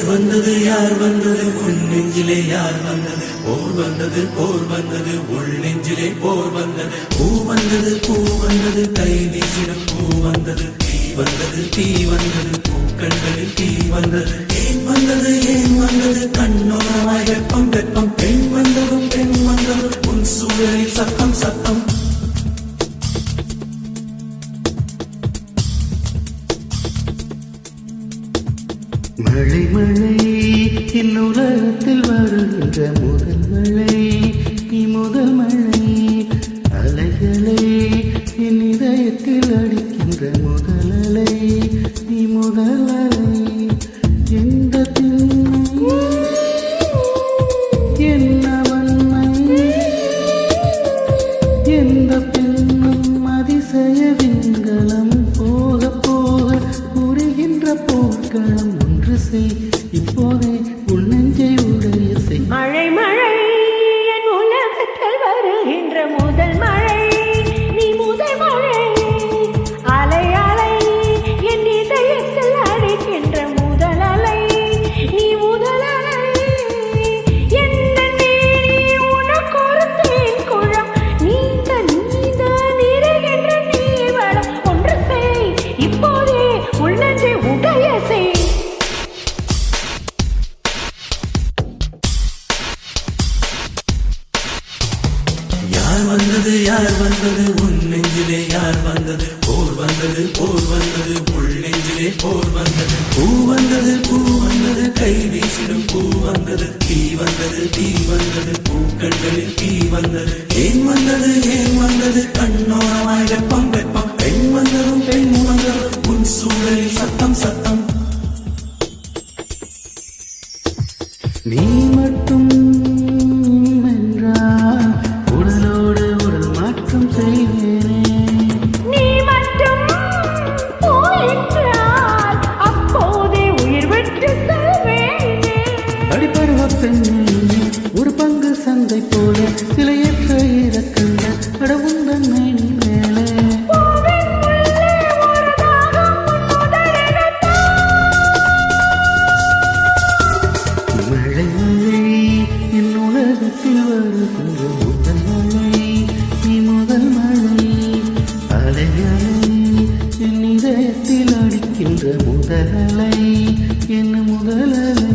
வந்தது யார் வந்தது உன் நெஞ்சிலே யார் வந்தது போர் வந்தது உள் நெஞ்சிலே போர் வந்தது பூ வந்தது கை வீசிடும் பூ வந்தது தீ வந்தது பூக்கண்களில் தீ வந்தது ஏன் வந்தது கண்ணோரமாய் வெப்பம் பெண் வந்தது உன் சூழலில் சத்தம் மழை என் உலகத்தில் வருகின்ற முதல் மழை நீ முதல் மழை அலைகளை என் இதயத்தில் அடிக்கின்ற முதல் அலை நீ முதல் அலை எந்த திண்ணை என்ன வண்ணை எந்த பெண்ணும் அதிசய விண்கலம் போக புரிகின்ற போர்க்களம் இப்போதே உள் நெஞ்சை உடைய செய் மழை என் உலகத்தில் வருகின்ற முதல் மழை நீ முதல் மழை அலை என் இதயத்தில் அடிக்கின்ற முதல் அலை நீ முதல் அலை என்ன உனக்கு ஒரு தேன் குழம் நீந்த நிறைகின்ற நீர்வளம் ஒன்று செய் இப்போதே உள் நெஞ்சை உடைய செய் யார் வந்தது உன் நெஞ்சிலே யார் வந்தது போர் வந்தது உள் நெஞ்சிலே போர் வந்தது பூ வந்தது கை வீசிடும் பூ வந்தது தீ வந்தது பூக்கண்களில் தீ வந்தது ஏன் வந்தது கண்ணோரமாய் வெப்பம் பெண் வந்தது உன் சூழலில் சத்தம் நீ மட்டும் ஒரு பங்கு சந்தை போல சிலையற்ற இறக்கண்ட கடவுந்தன் மேனி மேலே மழை என் உலகத்தில் வருகின்ற முதல் மழை நீ முதல் மழை அலை என் இதயத்தில் அடிக்கின்ற முதல் அலை என்ன முதல் அலை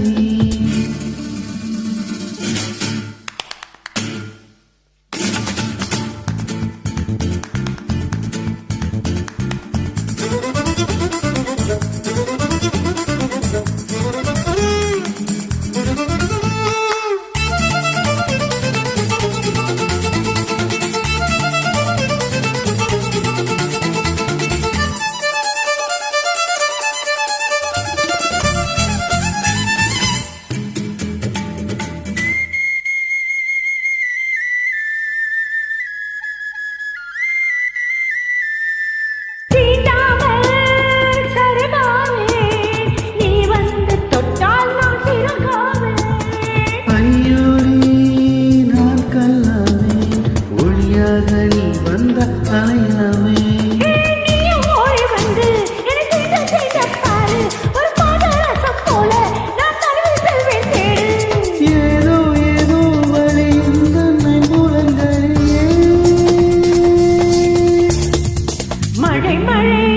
மழை